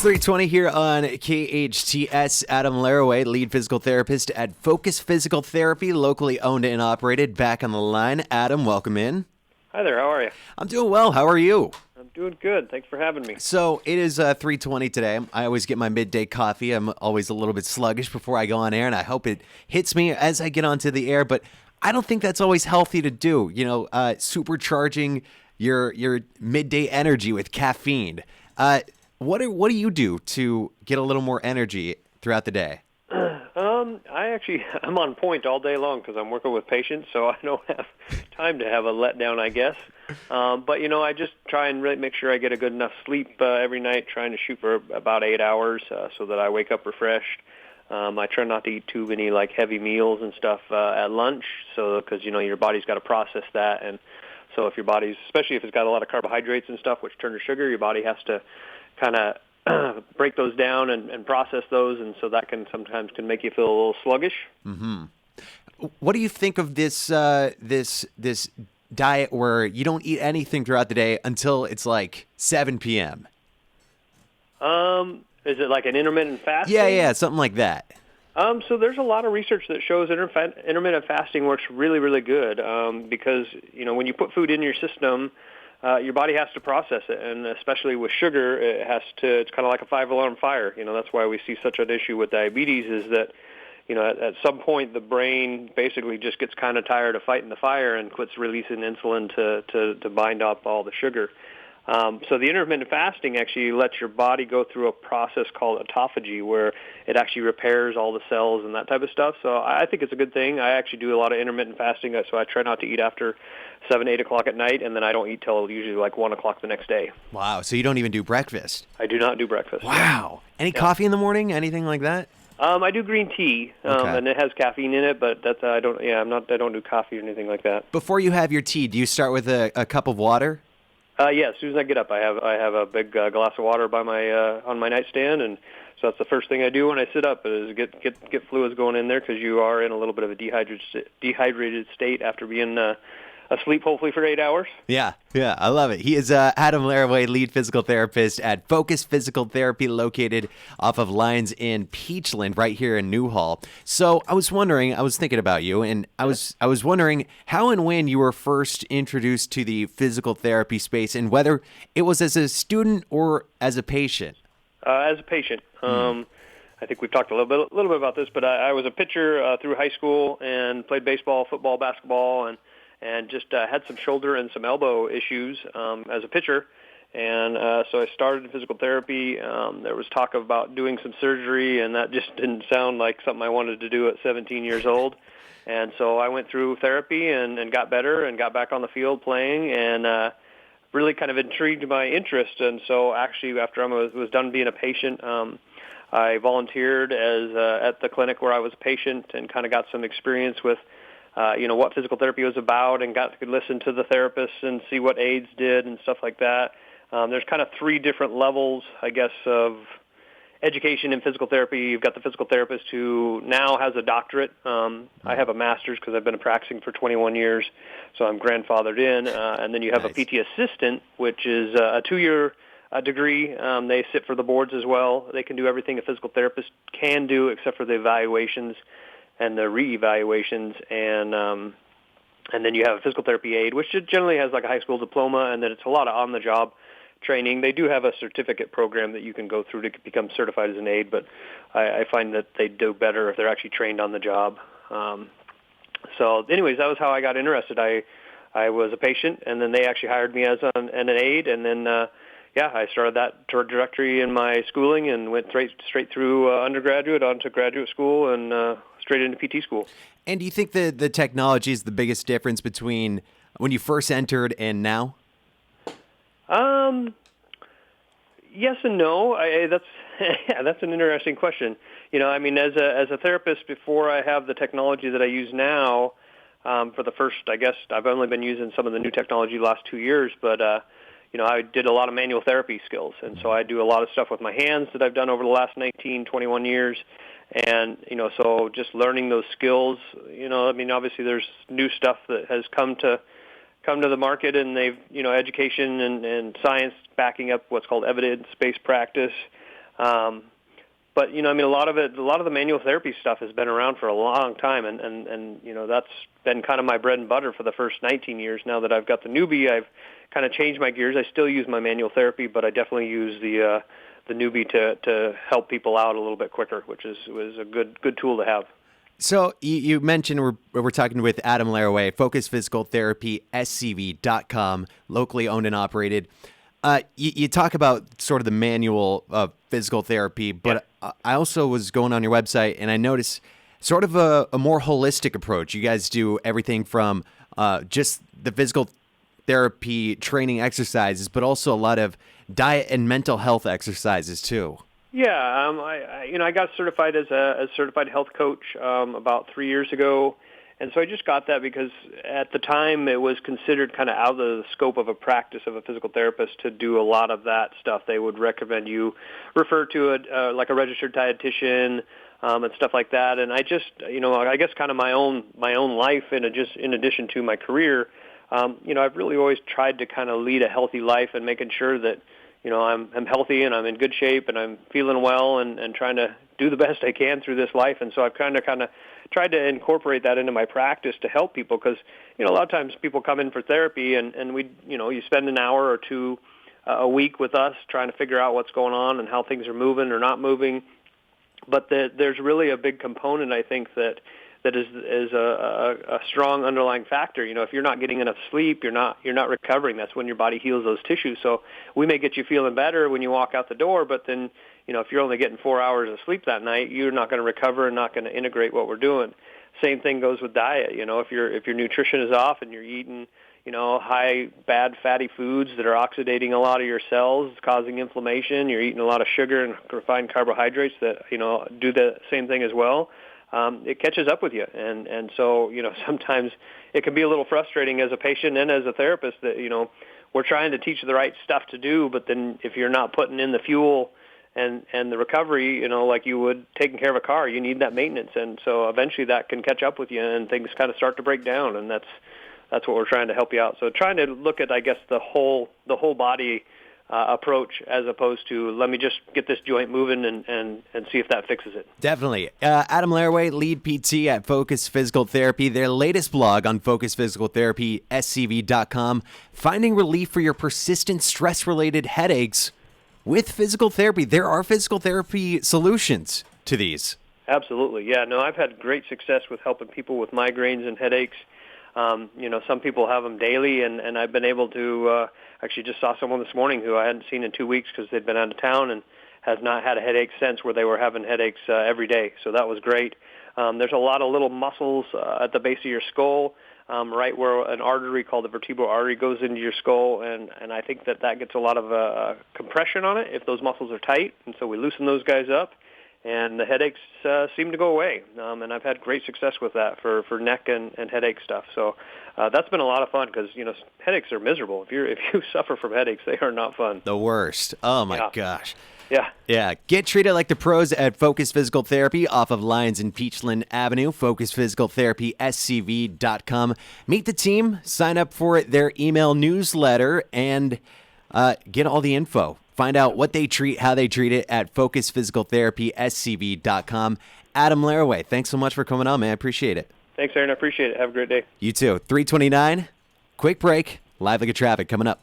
3:20 here on KHTS. Adam Laraway, lead physical therapist at Focus Physical Therapy, locally owned and operated. Back on the line. Adam, welcome in. Hi there, how are you? I'm doing well. How are you? I'm doing good. Thanks for having me. So it is 3:20 today. I always get my midday coffee. I'm always a little bit sluggish before I go on air, and I hope it hits me as I get onto the air. But I don't think that's always healthy to do. Supercharging your midday energy with caffeine. What do you do to get a little more energy throughout the day? I'm on point all day long because I'm working with patients, so I don't have time to have a letdown, I guess. But I just try and really make sure I get a good enough sleep every night, trying to shoot for about 8 hours so that I wake up refreshed. I try not to eat too many heavy meals and stuff at lunch, because your body's got to process that, and so if your body's, especially if it's got a lot of carbohydrates and stuff, which turn to sugar, your body has to kind of break those down and process those, and so that can sometimes make you feel a little sluggish. Mm-hmm. What do you think of this this diet where you don't eat anything throughout the day until it's like 7 p.m.? Is it like an intermittent fasting? Yeah, something like that. So there's a lot of research that shows intermittent fasting works really, really good because when you put food in your system, your body has to process it, and especially with sugar, it's kind of like a 5-alarm fire. That's why we see such an issue with diabetes is that, at some point the brain basically just gets kind of tired of fighting the fire and quits releasing insulin to bind up all the sugar. So the intermittent fasting actually lets your body go through a process called autophagy, where it actually repairs all the cells and that type of stuff. So I think it's a good thing. I actually do a lot of intermittent fasting, so I try not to eat after 7, 8 o'clock at night, and then I don't eat till usually 1 o'clock the next day. Wow, so you don't even do breakfast? I do not do breakfast. Wow. Any coffee in the morning? Anything like that? I do green tea, and it has caffeine in it, but I don't do coffee or anything like that. Before you have your tea, do you start with a cup of water? Yeah, as soon as I get up, I have a big glass of water by my on my nightstand, and so that's the first thing I do when I sit up is get fluids going in there, because you are in a little bit of a dehydrated state after being asleep, hopefully for 8 hours. Yeah, I love it. He is Adam Laraway, lead physical therapist at Focus Physical Therapy, located off of Lyons in Peachland, right here in Newhall. So I was thinking about you, and I was wondering how and when you were first introduced to the physical therapy space, and whether it was as a student or as a patient. As a patient. I think we've talked a little bit about this, but I was a pitcher through high school and played baseball, football, basketball, and just had some shoulder and some elbow issues as a pitcher. And so I started physical therapy. There was talk about doing some surgery, and that just didn't sound like something I wanted to do at 17 years old. And so I went through therapy and got better and got back on the field playing, and really kind of intrigued my interest. And so actually after I was done being a patient, I volunteered at the clinic where I was a patient and kind of got some experience with what physical therapy was about, and got to listen to the therapists and see what aids did and stuff like that. There's kind of 3 different levels, I guess, of education in physical therapy. You've got the physical therapist who now has a doctorate. I have a master's because I've been practicing for 21 years, so I'm grandfathered in. And then you have a PT assistant, which is a 2-year degree. They sit for the boards as well. They can do everything a physical therapist can do except for the evaluations and the reevaluations, and then you have a physical therapy aide, which generally has a high school diploma, and then it's a lot of on-the-job training. They do have a certificate program that you can go through to become certified as an aide, but I find that they do better if they're actually trained on the job. So anyways, that was how I got interested. I was a patient, and then they actually hired me as an aide, and then I started that trajectory in my schooling and went straight through undergraduate onto graduate school and straight into PT school. And do you think the technology is the biggest difference between when you first entered and now? Yes and no. That's an interesting question. As a therapist, before I have the technology that I use now, for the first, I guess I've only been using some of the new technology the last 2 years, but I did a lot of manual therapy skills, and so I do a lot of stuff with my hands that I've done over the last 19, 21 years. And, so just learning those skills, obviously there's new stuff that has come to the market, and they've, education and science backing up what's called evidence-based practice. But I mean, a lot of the manual therapy stuff has been around for a long time, and that's been kind of my bread and butter for the first 19 years. Now that I've got the newbie, I've kind of changed my gears. I still use my manual therapy, but I definitely use the newbie to help people out a little bit quicker, which was a good tool to have. So you mentioned we're talking with Adam Laraway, Focus Physical Therapy, SCV.com, locally owned and operated. You talk about sort of the manual of physical therapy, but I also was going on your website and I noticed sort of a more holistic approach. You guys do everything from just the physical therapy training exercises, but also a lot of diet and mental health exercises too. Yeah, I got certified as a certified health coach about 3 years ago, and so I just got that because at the time it was considered kind of out of the scope of a practice of a physical therapist to do a lot of that stuff. They would recommend you refer to like a registered dietitian and stuff like that. And I just, I guess kind of my own life in addition to my career, I've really always tried to kind of lead a healthy life and making sure that I'm healthy and I'm in good shape and I'm feeling well and trying to do the best I can through this life. And so I've kind of tried to incorporate that into my practice to help people because, a lot of times people come in for therapy and we, you spend an hour or two a week with us trying to figure out what's going on and how things are moving or not moving. But there's really a big component, I think, that is a strong underlying factor. If you're not getting enough sleep, you're not recovering. That's when your body heals those tissues. So we may get you feeling better when you walk out the door, but then if you're only getting 4 hours of sleep that night, you're not going to recover and not going to integrate what we're doing. Same thing goes with diet. If your nutrition is off and you're eating high bad fatty foods that are oxidating a lot of your cells, causing inflammation, you're eating a lot of sugar and refined carbohydrates that do the same thing as well. It catches up with you. And so, sometimes it can be a little frustrating as a patient and as a therapist that, we're trying to teach the right stuff to do, but then if you're not putting in the fuel and the recovery, like you would taking care of a car, you need that maintenance. And so eventually that can catch up with you and things kind of start to break down. And that's what we're trying to help you out. So trying to look at, I guess, the whole body approach as opposed to let me just get this joint moving and see if that fixes it. Definitely. Adam Laraway, lead PT at Focus Physical Therapy. Their latest blog on Focus Physical Therapy, SCV.com, finding relief for your persistent stress-related headaches with physical therapy. There are physical therapy solutions to these. Absolutely. Yeah, no, I've had great success with helping people with migraines and headaches. Some people have them daily, and I've been able to actually just saw someone this morning who I hadn't seen in 2 weeks because they'd been out of town and has not had a headache since, where they were having headaches every day. So that was great. There's a lot of little muscles at the base of your skull, right where an artery called the vertebral artery goes into your skull, and I think that gets a lot of compression on it if those muscles are tight, and so we loosen those guys up. And the headaches seem to go away, and I've had great success with that for neck and headache stuff. So that's been a lot of fun because headaches are miserable. If you suffer from headaches, they are not fun. The worst. Oh my gosh. Yeah. Get treated like the pros at Focus Physical Therapy off of Lyons and Peachland Avenue. Focus Physical Therapy, SCV.com. Meet the team. Sign up for their email newsletter and get all the info. Find out what they treat, how they treat it at Focus Physical Therapy, SCV.com. Adam Laraway, thanks so much for coming on, man. I appreciate it. Thanks, Aaron. I appreciate it. Have a great day. You too. 3:29. Quick break. Live Like a Traffic coming up.